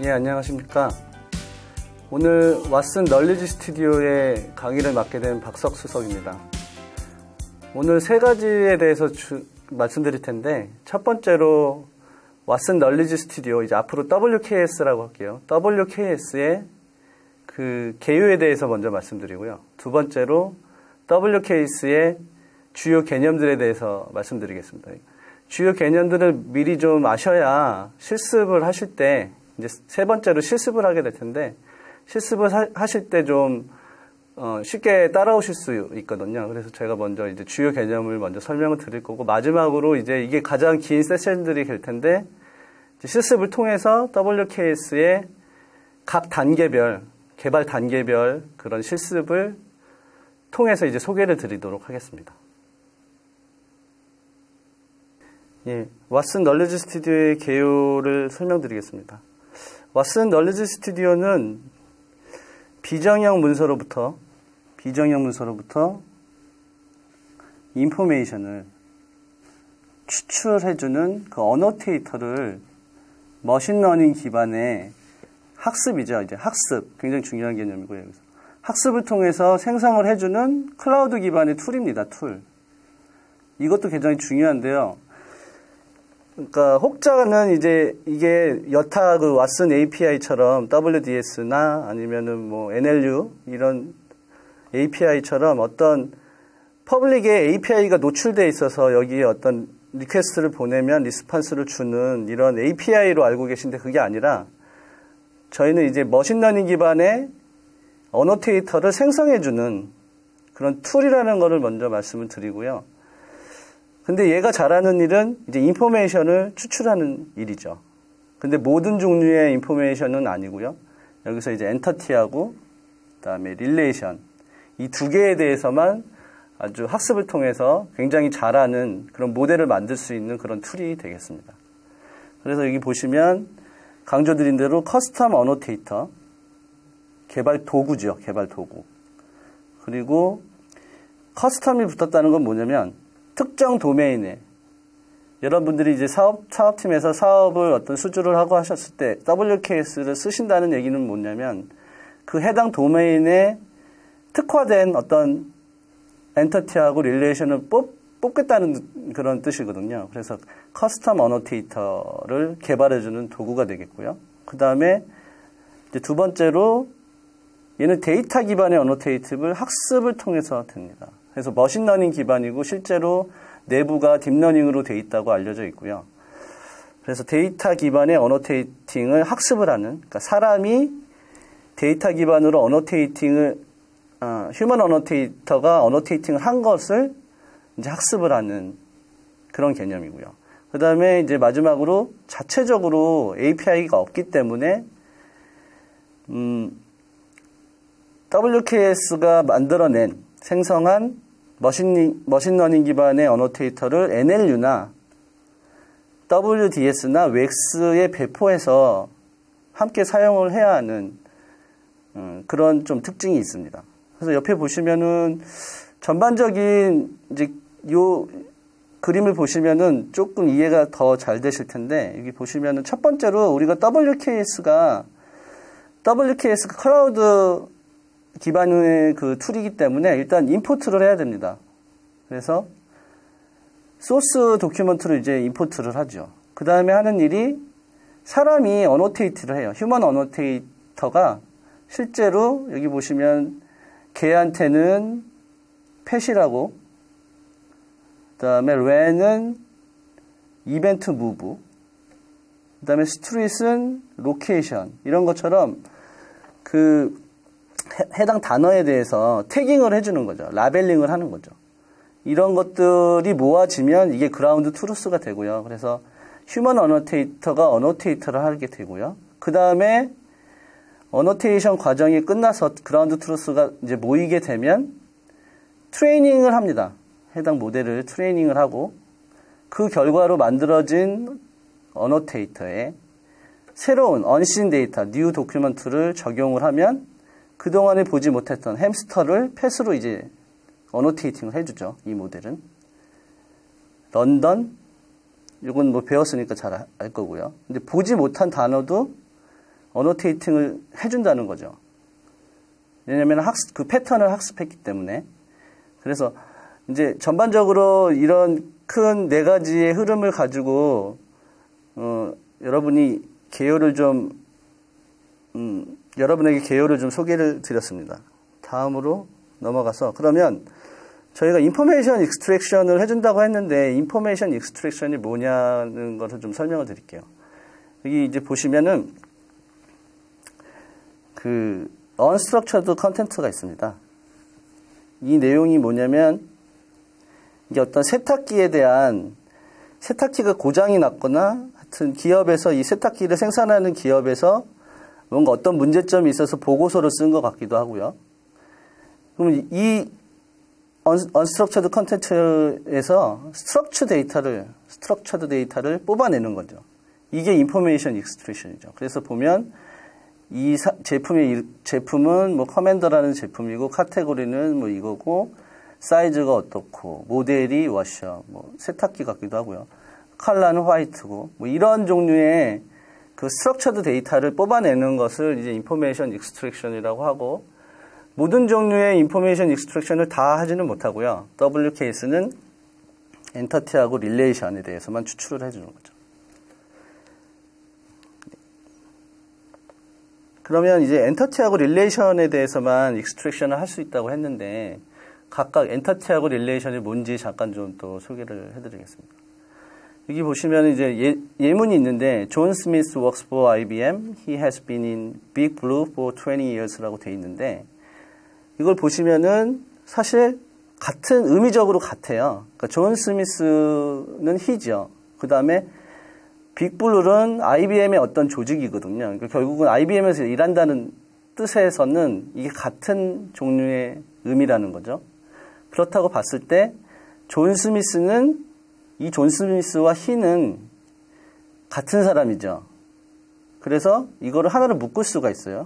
예, 안녕하십니까. 오늘 왓슨 널리지 스튜디오의 강의를 맡게 된 박석수석입니다. 오늘 세 가지에 대해서 말씀드릴 텐데, 첫 번째로 왓슨 널리지 스튜디오, 이제 앞으로 WKS라고 할게요. WKS의 그 개요에 대해서 먼저 말씀드리고요. 두 번째로 WKS의 주요 개념들에 대해서 말씀드리겠습니다. 주요 개념들을 미리 좀 아셔야 실습을 하실 때, 이제 세 번째로 실습을 하게 될 텐데, 실습을 하실 때 좀 쉽게 따라오실 수 있거든요. 그래서 제가 먼저 이제 주요 개념을 먼저 설명을 드릴 거고, 마지막으로 이제 이게 가장 긴 세션들이 될 텐데, 이제 실습을 통해서 WKS의 각 단계별, 개발 단계별 그런 실습을 통해서 이제 소개를 드리도록 하겠습니다. 예, 왓슨 널리지 스튜디오의 개요를 설명드리겠습니다. 왓슨 널리지 스튜디오는 비정형 문서로부터 인포메이션을 추출해주는 그 어노테이터를 머신러닝 기반의 학습이죠. 이제 학습, 굉장히 중요한 개념이고요. 여기서 학습을 통해서 생성을 해주는 클라우드 기반의 툴입니다. 툴. 이것도 굉장히 중요한데요. 그러니까 혹자는 이제 이게 여타 그 왓슨 API처럼 WDS나 아니면은 뭐 NLU 이런 API처럼 어떤 퍼블릭에 API가 노출되어 있어서 여기에 어떤 리퀘스트를 보내면 리스폰스를 주는 이런 API로 알고 계신데 그게 아니라 저희는 이제 머신러닝 기반의 어노테이터를 생성해주는 그런 툴이라는 것을 먼저 말씀을 드리고요. 근데 얘가 잘하는 일은 이제 인포메이션을 추출하는 일이죠. 근데 모든 종류의 인포메이션은 아니고요. 여기서 이제 엔터티하고 그다음에 릴레이션 이 두 개에 대해서만 아주 학습을 통해서 굉장히 잘하는 그런 모델을 만들 수 있는 그런 툴이 되겠습니다. 그래서 여기 보시면 강조드린 대로 커스텀 어노테이터 개발 도구죠. 개발 도구. 그리고 커스텀이 붙었다는 건 뭐냐면 특정 도메인에 여러분들이 이제 사업팀에서 사업을 어떤 수주를 하고 하셨을 때 WKS를 쓰신다는 얘기는 뭐냐면 그 해당 도메인에 특화된 어떤 엔터티하고 릴레이션을 뽑겠다는 그런 뜻이거든요. 그래서 커스텀 어노테이터를 개발해주는 도구가 되겠고요. 그 다음에 이제 두 번째로 얘는 데이터 기반의 어노테이티브를 학습을 통해서 됩니다. 그래서 머신러닝 기반이고 실제로 내부가 딥러닝으로 돼 있다고 알려져 있고요. 그래서 데이터 기반의 어노테이팅을 학습을 하는, 그러니까 사람이 데이터 기반으로 휴먼 어노테이터가 어노테이팅을 한 것을 이제 학습을 하는 그런 개념이고요. 그 다음에 이제 마지막으로 자체적으로 API가 없기 때문에 WKS가 만들어낸 생성한 머신러닝 기반의 어노테이터를 NLU나 WDS나 웩스에 배포해서 함께 사용을 해야 하는 그런 좀 특징이 있습니다. 그래서 옆에 보시면은 전반적인 이제 요 그림을 보시면은 조금 이해가 더 잘 되실 텐데 여기 보시면은 첫 번째로 우리가 WKS가 클라우드 기반의 그 툴이기 때문에 일단 임포트를 해야 됩니다. 그래서 소스 도큐먼트를 이제 임포트를 하죠. 그 다음에 하는 일이 사람이 어노테이트를 해요. 휴먼 어노테이터가 실제로 여기 보시면 걔한테는 펫이라고, 그 다음에 렌은 이벤트 무브, 그 다음에 스트릿은 로케이션 이런 것처럼 그 해당 단어에 대해서 태깅을 해주는 거죠. 라벨링을 하는 거죠. 이런 것들이 모아지면 이게 그라운드 트루스가 되고요. 그래서 휴먼 어노테이터가 어노테이터를 하게 되고요. 그 다음에 어노테이션 과정이 끝나서 그라운드 트루스가 이제 모이게 되면 트레이닝을 합니다. 해당 모델을 트레이닝을 하고 그 결과로 만들어진 어노테이터에 새로운 언신 데이터, 뉴 도큐먼트를 적용을 하면 그동안에 보지 못했던 햄스터를 펫으로 이제 어노테이팅을 해주죠. 이 모델은. 런던, 이건 뭐 배웠으니까 잘 알 거고요. 근데 보지 못한 단어도 어노테이팅을 해준다는 거죠. 왜냐하면 그 패턴을 학습했기 때문에. 그래서 이제 전반적으로 이런 큰 네 가지의 흐름을 가지고 여러분이 개요를 좀 여러분에게 개요를 좀 소개를 드렸습니다. 다음으로 넘어가서 그러면 저희가 인포메이션 익스트랙션을 해준다고 했는데 인포메이션 익스트랙션이 뭐냐는 것을 좀 설명을 드릴게요. 여기 이제 보시면은 그 unstructured content가 있습니다. 이 내용이 뭐냐면 이게 어떤 세탁기에 대한 세탁기가 고장이 났거나 하여튼 기업에서 이 세탁기를 생산하는 기업에서 뭔가 어떤 문제점이 있어서 보고서를 쓴 것 같기도 하고요. 그럼 이 unstructured content에서 structured 데이터를 뽑아내는 거죠. 이게 information extraction이죠. 그래서 보면 이 제품은 뭐 커맨더라는 제품이고 카테고리는 뭐 이거고 사이즈가 어떻고 모델이 워셔, 뭐 세탁기 같기도 하고요. 컬러는 화이트고 뭐 이런 종류의 그 스트럭처드 데이터를 뽑아내는 것을 이제 인포메이션 익스트랙션이라고 하고 모든 종류의 인포메이션 익스트랙션을 다 하지는 못하고요. WKS는 엔터티하고 릴레이션에 대해서만 추출을 해주는 거죠. 그러면 이제 엔터티하고 릴레이션에 대해서만 익스트랙션을 할 수 있다고 했는데 각각 엔터티하고 릴레이션이 뭔지 잠깐 좀 또 소개를 해드리겠습니다. 여기 보시면 이제 예문이 있는데 John Smith works for IBM. He has been in Big Blue for 20 years라고 돼 있는데 이걸 보시면은 사실 같은 의미적으로 같아요. 그러니까 존 스미스는 he죠. 그 다음에 빅블루는 IBM의 어떤 조직이거든요. 그러니까 결국은 IBM에서 일한다는 뜻에서는 이게 같은 종류의 의미라는 거죠. 그렇다고 봤을 때 존 스미스는 이 존 스미스와 he는 같은 사람이죠. 그래서 이거를 하나로 묶을 수가 있어요.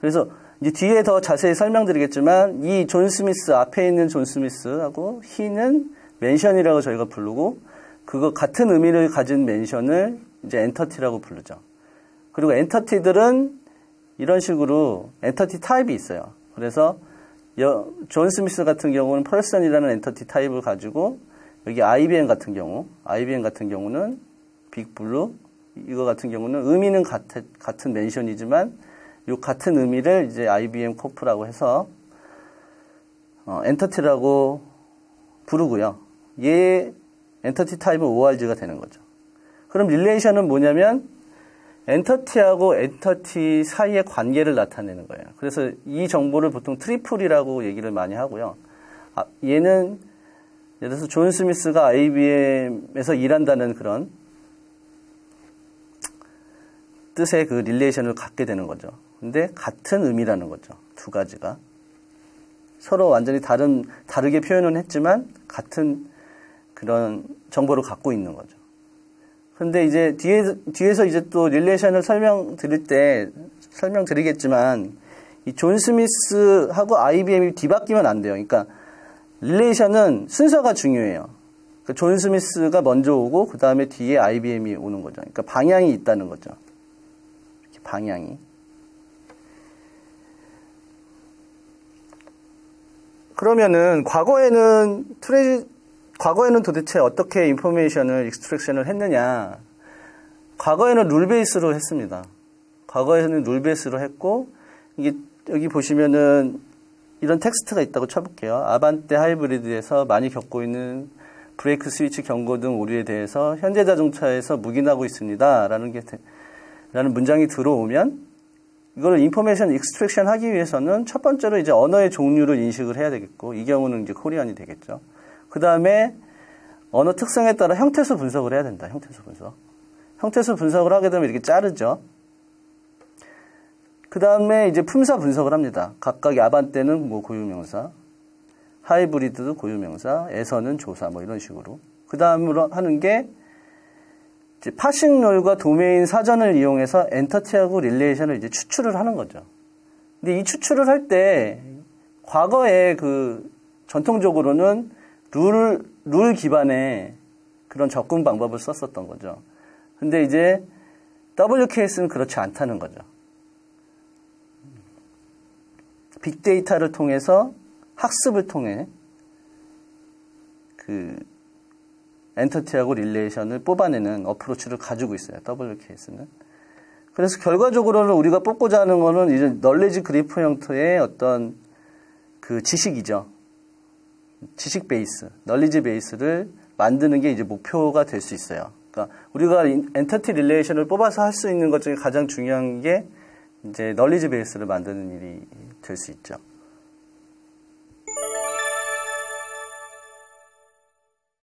그래서 이제 뒤에 더 자세히 설명드리겠지만 이 존 스미스 앞에 있는 존 스미스하고 he는 멘션이라고 저희가 부르고 그거 같은 의미를 가진 멘션을 이제 엔터티라고 부르죠. 그리고 엔터티들은 이런 식으로 엔터티 타입이 있어요. 그래서 존 스미스 같은 경우는 person이라는 엔터티 타입을 가지고 여기 IBM 같은 경우는 빅블루 이거 같은 경우는 의미는 같은 멘션이지만 이 같은 의미를 이제 IBM 코프라고 해서 엔터티라고 부르고요. 얘 엔터티 타입은 ORG가 되는 거죠. 그럼 릴레이션은 뭐냐면 엔터티하고 엔터티 사이의 관계를 나타내는 거예요. 그래서 이 정보를 보통 트리플이라고 얘기를 많이 하고요. 얘는 예를 들어서 존 스미스가 IBM에서 일한다는 그런 뜻의 그 릴레이션을 갖게 되는 거죠. 근데 같은 의미라는 거죠. 두 가지가. 서로 완전히 다르게 표현은 했지만 같은 그런 정보를 갖고 있는 거죠. 근데 이제 뒤에서 이제 또 릴레이션을 설명드리겠지만 이 존 스미스하고 IBM이 뒤바뀌면 안 돼요. 그러니까 릴레이션은 순서가 중요해요. 그러니까 존 스미스가 먼저 오고 그 다음에 뒤에 IBM이 오는 거죠. 그러니까 방향이 있다는 거죠. 이렇게 방향이. 그러면은 과거에는 도대체 어떻게 인포메이션을 익스트랙션을 했느냐. 과거에는 룰 베이스로 했습니다. 과거에는 룰 베이스로 했고, 이게 여기 보시면은 이런 텍스트가 있다고 쳐볼게요. 아반떼 하이브리드에서 많이 겪고 있는 브레이크 스위치 경고 등 오류에 대해서 현대자동차에서 묵인하고 있습니다. 라는 문장이 들어오면 이거를 인포메이션 익스트랙션 하기 위해서는 첫 번째로 이제 언어의 종류를 인식을 해야 되겠고, 이 경우는 이제 코리안이 되겠죠. 그 다음에 언어 특성에 따라 형태수 분석을 해야 된다. 형태수 분석을 하게 되면 이렇게 자르죠. 그 다음에 이제 품사 분석을 합니다. 각각의 아반떼는 뭐 고유명사, 하이브리드도 고유명사, 에서는 조사 뭐 이런 식으로. 그 다음으로 하는 게 이제 파싱 룰과 도메인 사전을 이용해서 엔터티하고 릴레이션을 이제 추출을 하는 거죠. 근데 이 추출을 할 때 과거에 그 전통적으로는 룰 기반의 그런 접근 방법을 썼었던 거죠. 근데 이제 WKS는 그렇지 않다는 거죠. 빅데이터를 통해서 학습을 통해 그 엔터티하고 릴레이션을 뽑아내는 어프로치를 가지고 있어요. WKS는. 그래서 결과적으로는 우리가 뽑고자 하는 거는 이제 널리지 그래프 형태의 어떤 그 지식이죠. 지식 베이스, 널리지 베이스를 만드는 게 이제 목표가 될 수 있어요. 그러니까 우리가 엔터티 릴레이션을 뽑아서 할 수 있는 것 중에 가장 중요한 게 이제 널리지 베이스를 만드는 일이 될 수 있죠.